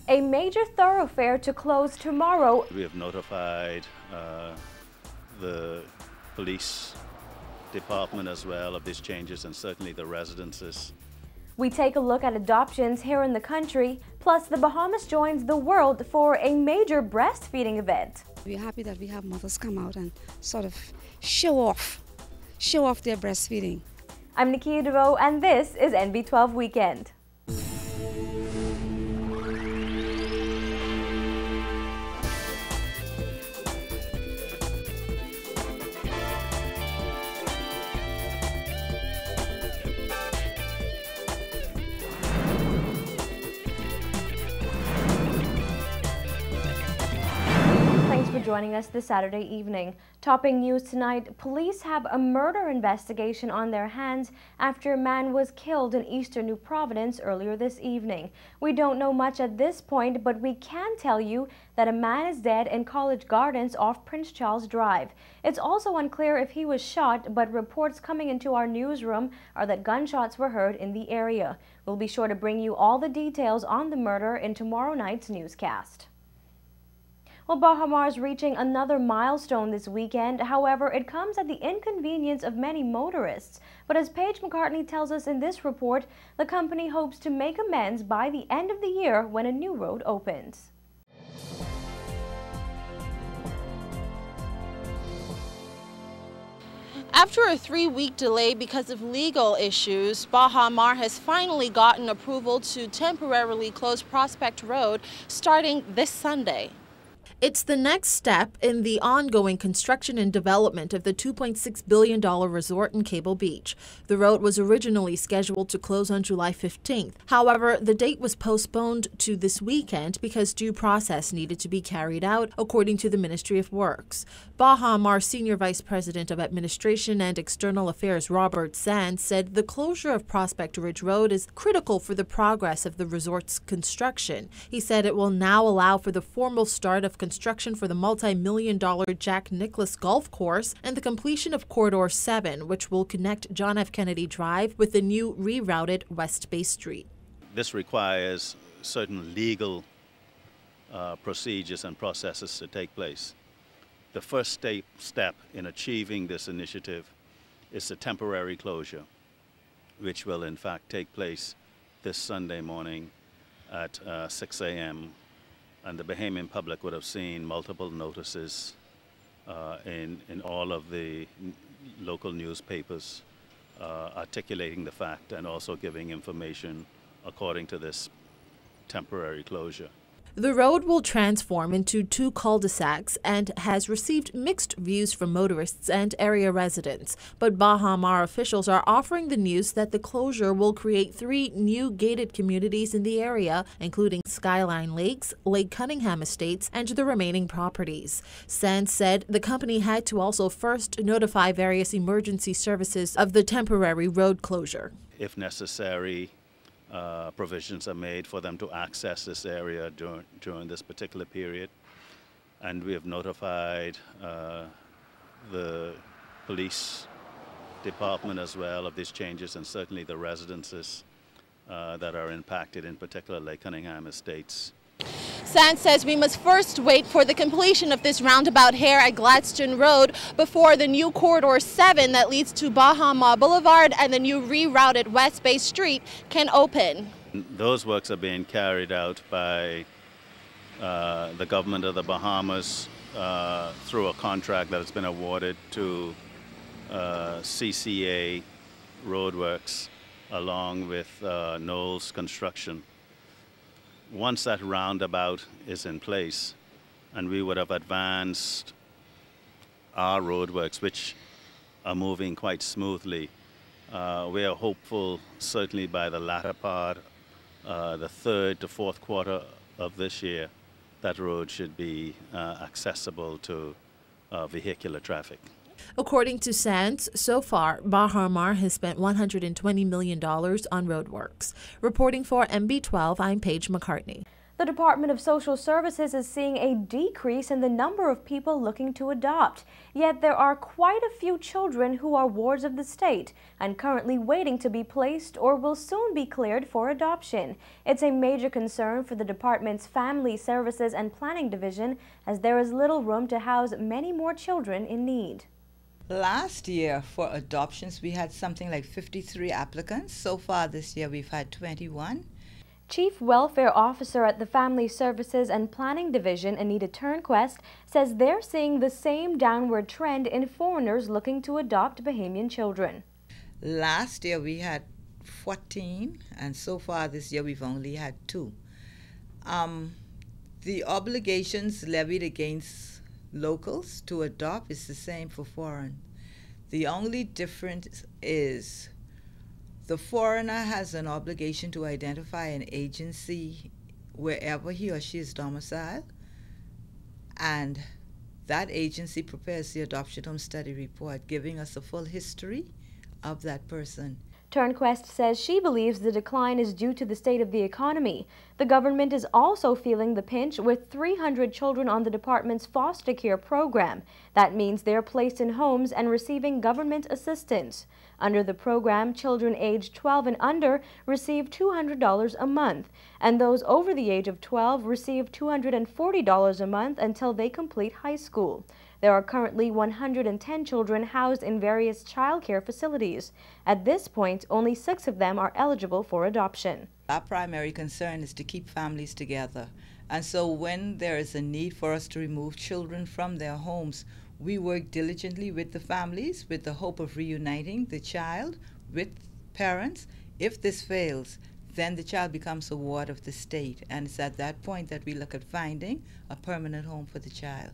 A major thoroughfare to close tomorrow. We have notified the police department as well of these changes, and certainly the residences. We take a look at adoptions here in the country, plus the Bahamas joins the world for a major breastfeeding event. We're happy that we have mothers come out and sort of show off their breastfeeding. I'm Nikia DeVoe, and this is NB12 Weekend. Joining us this Saturday evening. Topping news tonight, police have a murder investigation on their hands after a man was killed in eastern New Providence earlier this evening. We don't know much at this point, but we can tell you that a man is dead in College Gardens off Prince Charles Drive. It's also unclear if he was shot, but reports coming into our newsroom are that gunshots were heard in the area. We'll be sure to bring you all the details on the murder in tomorrow night's newscast. Well, Baha is reaching another milestone this weekend. However, it comes at the inconvenience of many motorists. But as Paige McCartney tells us in this report, the company hopes to make amends by the end of the year when a new road opens. After a 3-week delay because of legal issues, Baha has finally gotten approval to temporarily close Prospect Road starting this Sunday. It's the next step in the ongoing construction and development of the $2.6 billion resort in Cable Beach. The road was originally scheduled to close on July 15th. However, the date was postponed to this weekend because due process needed to be carried out, according to the Ministry of Works. Baha Senior Vice President of Administration and External Affairs Robert Sands said the closure of Prospect Ridge Road is critical for the progress of the resort's construction. He said it will now allow for the formal start of construction for the multi-million-dollar Jack Nicklaus Golf Course and the completion of Corridor 7, which will connect John F. Kennedy Drive with the new rerouted West Bay Street. This requires certain legal procedures and processes to take place. The first step in achieving this initiative is the temporary closure, which will in fact take place this Sunday morning at 6 a.m. And the Bahamian public would have seen multiple notices in all of the local newspapers articulating the fact and also giving information according to this temporary closure. The road will transform into 2 cul-de-sacs and has received mixed views from motorists and area residents. But Baha officials are offering the news that the closure will create 3 new gated communities in the area, including Skyline Lakes, Lake Cunningham Estates, and the remaining properties. Sands said the company had to also first notify various emergency services of the temporary road closure. If necessary, provisions are made for them to access this area during this particular period. And we have notified the police department as well of these changes, and certainly the residences that are impacted, in particular Lake Cunningham Estates. Sands says we must first wait for the completion of this roundabout here at Gladstone Road before the new Corridor 7 that leads to Baha Boulevard and the new rerouted West Bay Street can open. Those works are being carried out by the government of the Bahamas through a contract that has been awarded to CCA Roadworks along with Knowles Construction. Once that roundabout is in place, and we would have advanced our roadworks, which are moving quite smoothly, we are hopeful certainly by the latter part, the 3rd to 4th quarter of this year, that road should be accessible to vehicular traffic. According to Sands, so far, Baha has spent $120 million on roadworks. Reporting for NB12, I'm Paige McCartney. The Department of Social Services is seeing a decrease in the number of people looking to adopt. Yet there are quite a few children who are wards of the state and currently waiting to be placed or will soon be cleared for adoption. It's a major concern for the department's Family Services and Planning Division, as there is little room to house many more children in need. Last year for adoptions we had something like 53 applicants. So far this year we've had 21. Chief Welfare Officer at the Family Services and Planning Division, Anita Turnquest, says they're seeing the same downward trend in foreigners looking to adopt Bahamian children. Last year we had 14, and so far this year we've only had 2. The obligations levied against locals to adopt is the same for foreign. The only difference is the foreigner has an obligation to identify an agency wherever he or she is domiciled, and that agency prepares the adoption home study report, giving us a full history of that person. Turnquest says she believes the decline is due to the state of the economy. The government is also feeling the pinch with 300 children on the department's foster care program. That means they're placed in homes and receiving government assistance. Under the program, children aged 12 and under receive $200 a month, and those over the age of 12 receive $240 a month until they complete high school. There are currently 110 children housed in various child care facilities. At this point, only 6 of them are eligible for adoption. Our primary concern is to keep families together. And so when there is a need for us to remove children from their homes, we work diligently with the families with the hope of reuniting the child with parents. If this fails, then the child becomes a ward of the state. And it's at that point that we look at finding a permanent home for the child.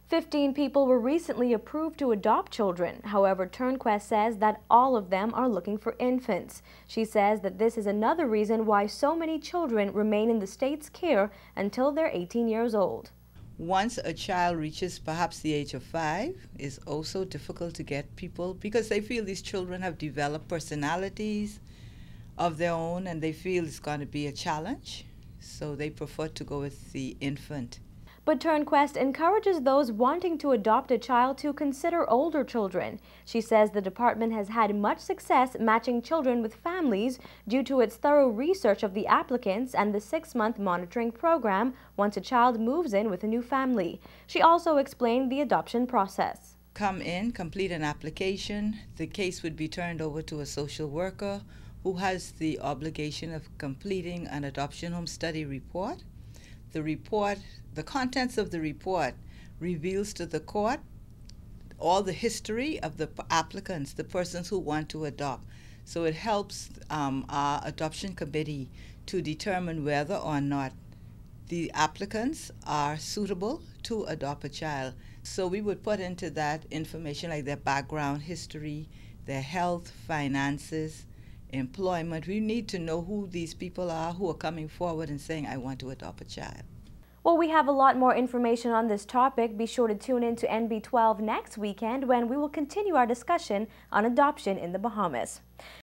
15 people were recently approved to adopt children. However, Turnquest says that all of them are looking for infants. She says that this is another reason why so many children remain in the state's care until they're 18 years old. Once a child reaches perhaps the age of 5, it's also difficult to get people because they feel these children have developed personalities of their own and they feel it's going to be a challenge. So they prefer to go with the infant. But Turnquest encourages those wanting to adopt a child to consider older children. She says the department has had much success matching children with families due to its thorough research of the applicants and the 6-month monitoring program once a child moves in with a new family. She also explained the adoption process. Come in, complete an application. The case would be turned over to a social worker who has the obligation of completing an adoption home study report. The contents of the report reveals to the court all the history of the applicants, the persons who want to adopt. So it helps our adoption committee to determine whether or not the applicants are suitable to adopt a child. So we would put into that information like their background history, their health, finances, employment. We need to know who these people are who are coming forward and saying, I want to adopt a child. Well, we have a lot more information on this topic. Be sure to tune in to NB12 next weekend when we will continue our discussion on adoption in the Bahamas.